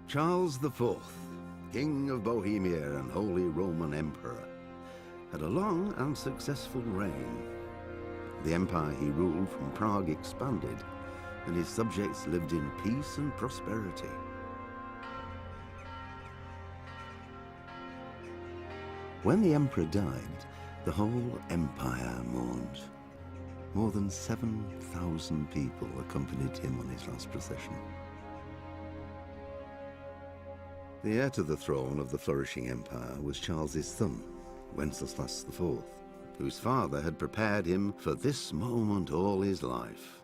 Charles IV, King of Bohemia and Holy Roman Emperor, had a long and successful reign. The empire he ruled from Prague expanded, and his subjects lived in peace and prosperity. When the emperor died, the whole empire mourned. More than 7,000 people accompanied him on his last procession. The heir to the throne of the flourishing empire was Charles's son, Wenceslas IV, whose father had prepared him for this moment all his life.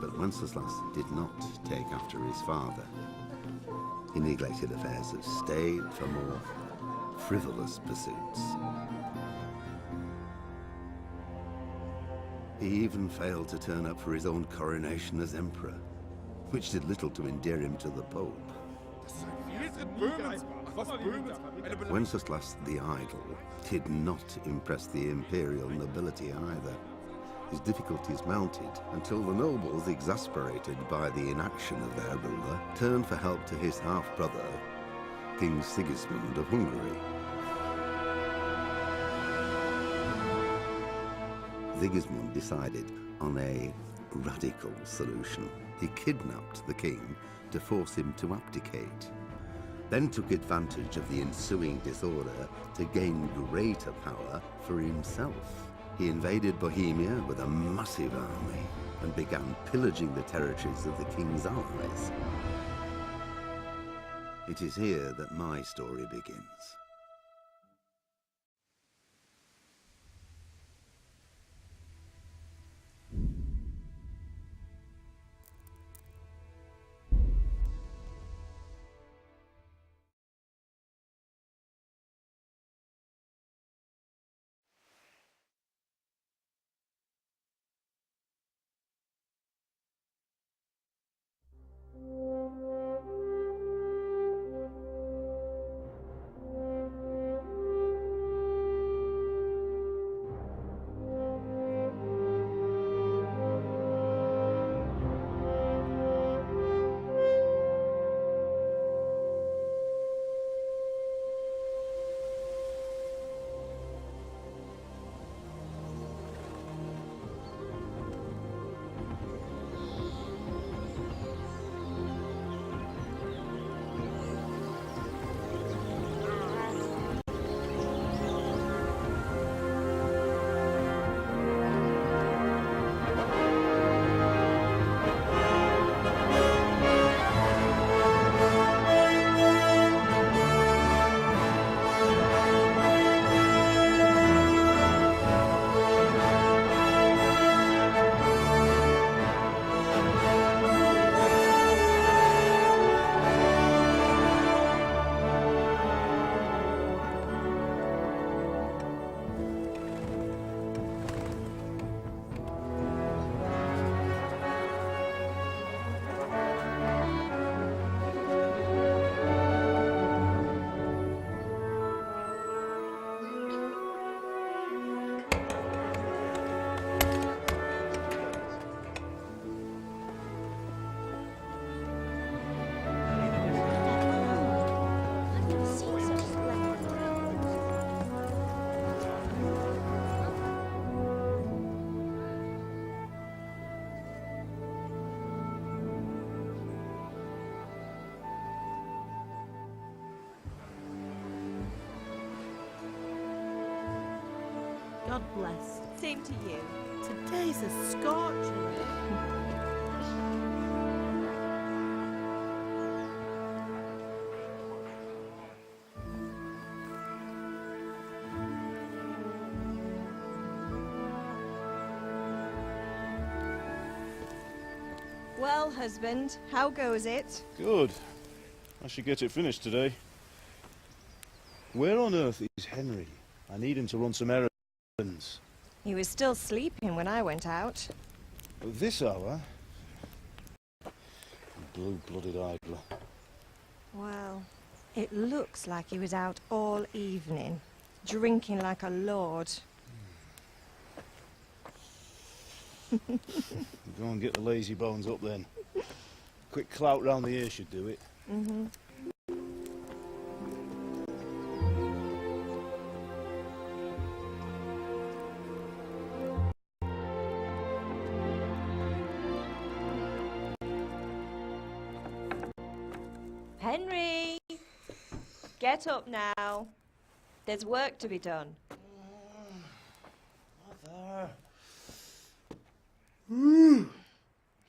But Wenceslas did not take after his father. He neglected affairs of state for more frivolous pursuits. He even failed to turn up for his own coronation as emperor, which did little to endear him to the Pope. Wenceslas the Idle did not impress the imperial nobility either. His difficulties mounted until the nobles, exasperated by the inaction of their ruler, turned for help to his half-brother, King Sigismund of Hungary. Sigismund decided on a radical solution. He kidnapped the king to force him to abdicate, then took advantage of the ensuing disorder to gain greater power for himself. He invaded Bohemia with a massive army and began pillaging the territories of the king's allies. It is here that my story begins. God bless. Same to you. Today's a scorcher. Well, husband, how goes it? Good. I should get it finished today. Where on earth is Henry? I need him to run some errands. He was still sleeping when I went out. At this hour? Blue-blooded idler. Well, it looks like he was out all evening, drinking like a lord. Go and get the lazy bones up then. Quick clout round the ear should do it. Mm-hmm. Henry! Get up now. There's work to be done. Mother.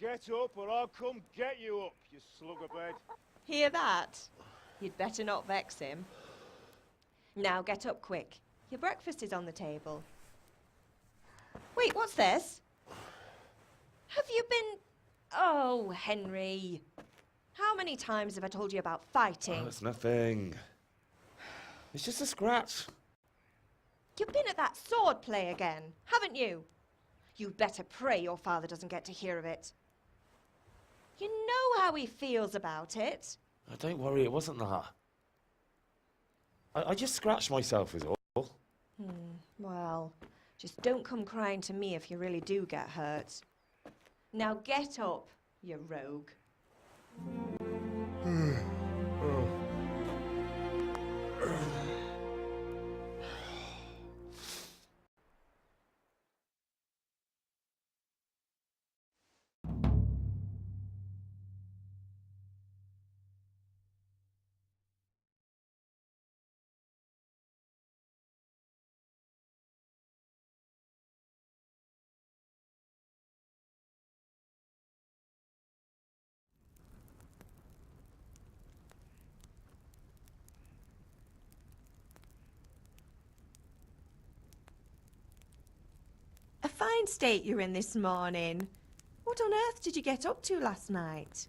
Get up or I'll come get you up, you slugabed. Hear that? You'd better not vex him. Now get up quick. Your breakfast is on the table. Wait, what's this? Have you been... Oh, Henry. How many times have I told you about fighting? Oh, it's nothing. It's just a scratch. You've been at that sword play again, haven't you? You'd better pray your father doesn't get to hear of it. You know how he feels about it. Oh, don't worry, it wasn't that. I just scratched myself is all. Well, just don't come crying to me if you really do get hurt. Now get up, you rogue. A fine state you're in this morning. What on earth did you get up to last night?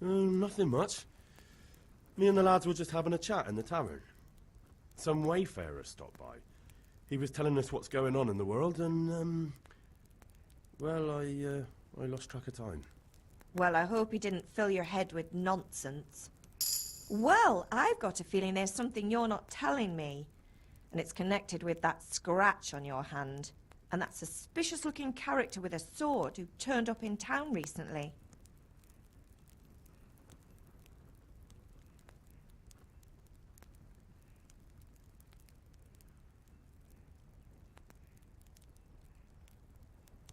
Nothing much. Me and the lads were just having a chat in the tavern. Some wayfarer stopped by. He was telling us what's going on in the world and, well, I lost track of time. Well, I hope he didn't fill your head with nonsense. Well, I've got a feeling there's something you're not telling me. And it's connected with that scratch on your hand. And that suspicious-looking character with a sword who turned up in town recently.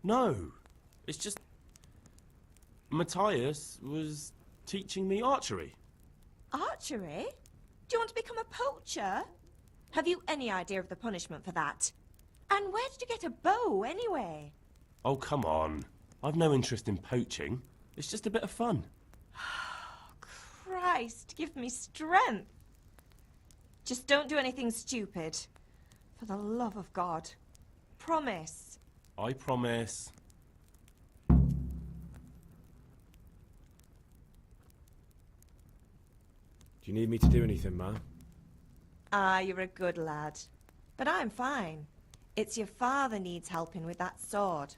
No, it's just... Matthias was teaching me archery. Archery? Do you want to become a poacher? Have you any idea of the punishment for that? And where did you get a bow, anyway? Oh, come on. I've no interest in poaching. It's just a bit of fun. Christ, give me strength. Just don't do anything stupid. For the love of God. Promise. I promise. Do you need me to do anything, man? Ah, you're a good lad. But I'm fine. It's your father needs helping with that sword.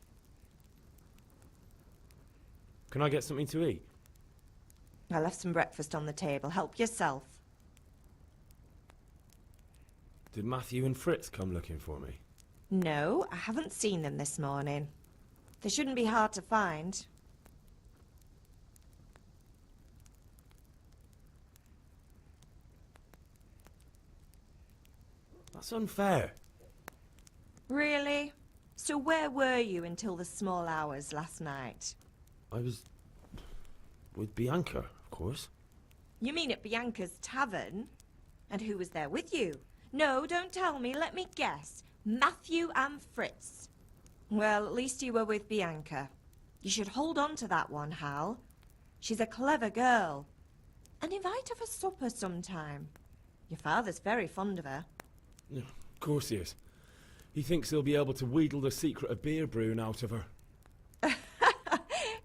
Can I get something to eat? I left some breakfast on the table. Help yourself. Did Matthew and Fritz come looking for me? No, I haven't seen them this morning. They shouldn't be hard to find. That's unfair. Really? So where were you until the small hours last night? I was... with Bianca, of course. You mean at Bianca's tavern? And who was there with you? No, don't tell me. Let me guess. Matthew and Fritz. Well, at least you were with Bianca. You should hold on to that one, Hal. She's a clever girl. And invite her for supper sometime. Your father's very fond of her. Yeah, of course he is. He thinks he'll be able to wheedle the secret of beer brewing out of her.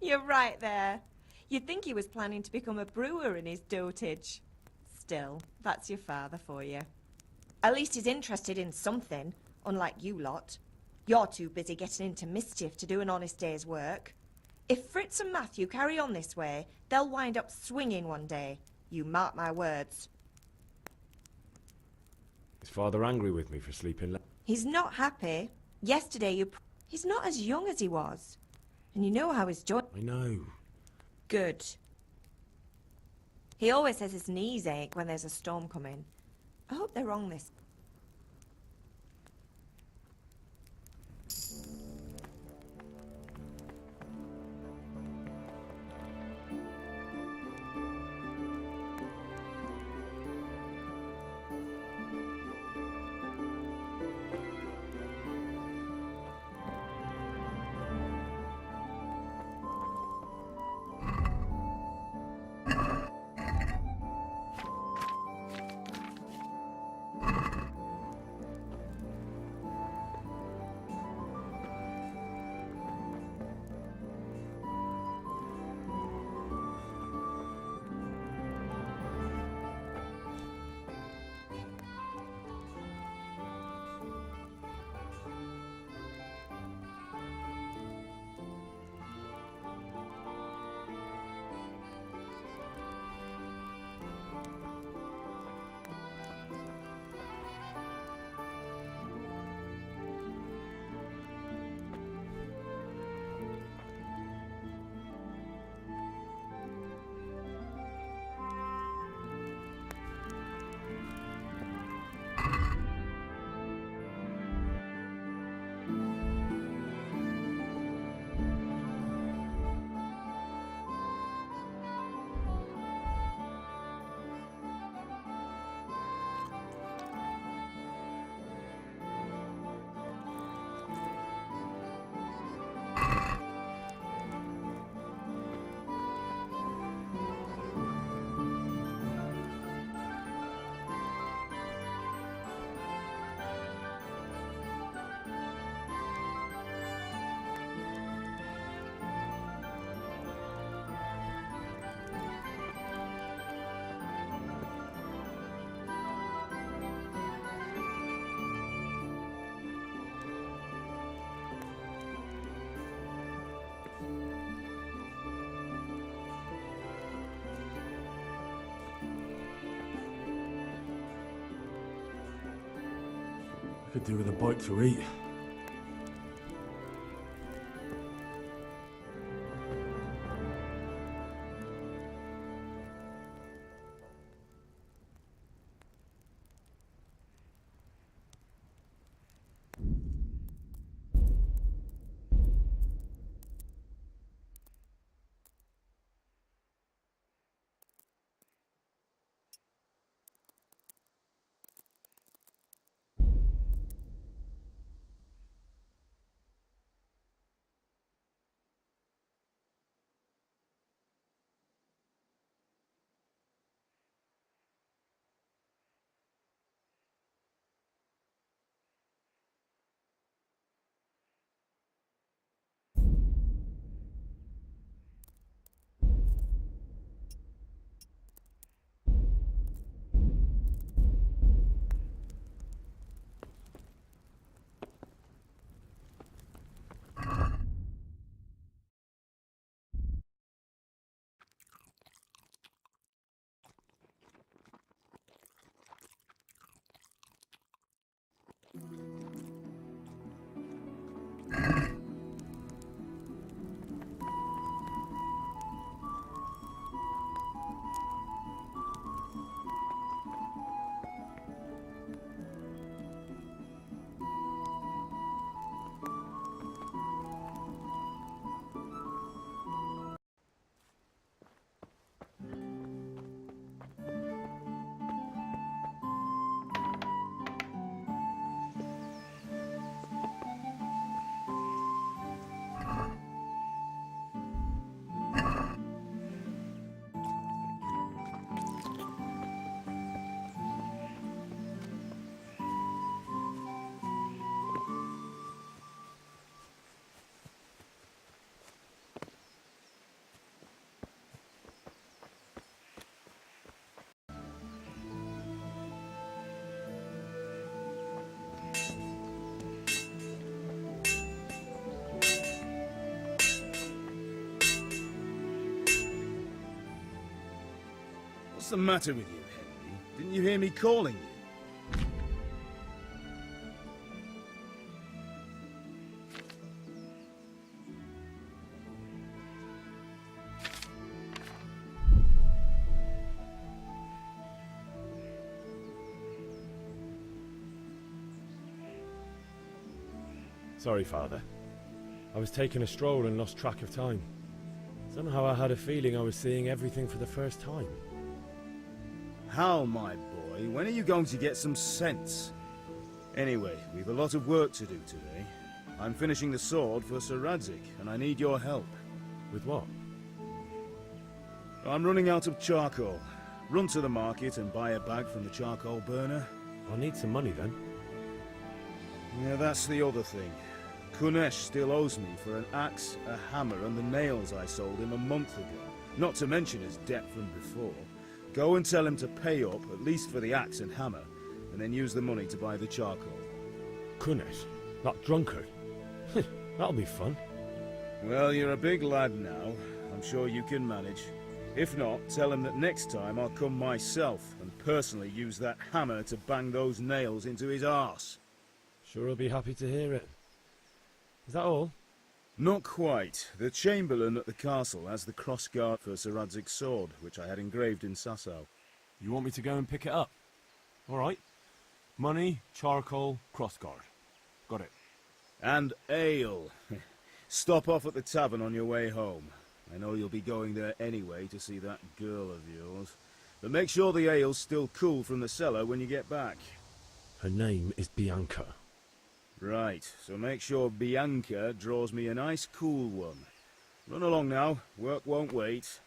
You're right there. You'd think he was planning to become a brewer in his dotage. Still, that's your father for you. At least he's interested in something, unlike you lot. You're too busy getting into mischief to do an honest day's work. If Fritz and Matthew carry on this way, they'll wind up swinging one day. You mark my words. Is father angry with me for sleeping late? He's not happy. Yesterday He's not as young as he was. And you know how his joint... I know. Good. He always says his knees ache when there's a storm coming. I hope they're wrong this... I could do with a bite to eat. What's the matter with you, Henry? Didn't you hear me calling you? Sorry, Father. I was taking a stroll and lost track of time. Somehow I had a feeling I was seeing everything for the first time. Hal, my boy, when are you going to get some sense? Anyway, we've a lot of work to do today. I'm finishing the sword for Sir Radzig, and I need your help. With what? I'm running out of charcoal. Run to the market and buy a bag from the charcoal burner. I'll need some money then. Yeah, that's the other thing. Kunesh still owes me for an axe, a hammer, and the nails I sold him a month ago. Not to mention his debt from before. Go and tell him to pay up, at least for the axe and hammer, and then use the money to buy the charcoal. Kunesh? That drunkard? That'll be fun. Well, you're a big lad now. I'm sure you can manage. If not, tell him that next time I'll come myself and personally use that hammer to bang those nails into his arse. Sure he'll be happy to hear it. Is that all? Not quite. The Chamberlain at the castle has the crossguard for Sir Radzig's sword, which I had engraved in Sasau. You want me to go and pick it up? All right. Money, charcoal, crossguard. Got it. And ale. Stop off at the tavern on your way home. I know you'll be going there anyway to see that girl of yours. But make sure the ale's still cool from the cellar when you get back. Her name is Bianca. Right, so make sure Bianca draws me a nice cool one. Run along now, work won't wait.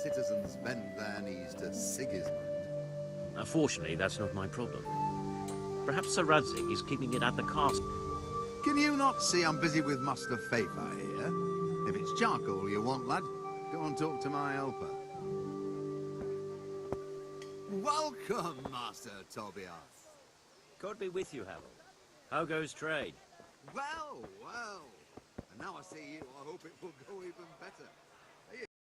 Citizens bend their knees to Sigismund. Fortunately, that's not my problem. Perhaps Sir Radzig is keeping it at the castle. Can you not see I'm busy with Master Fafa here? If it's charcoal you want, lad, go and talk to my helper. Welcome, Master Tobias. God be with you, Harold. How goes trade? Well, well. And now I see you, I hope it will go even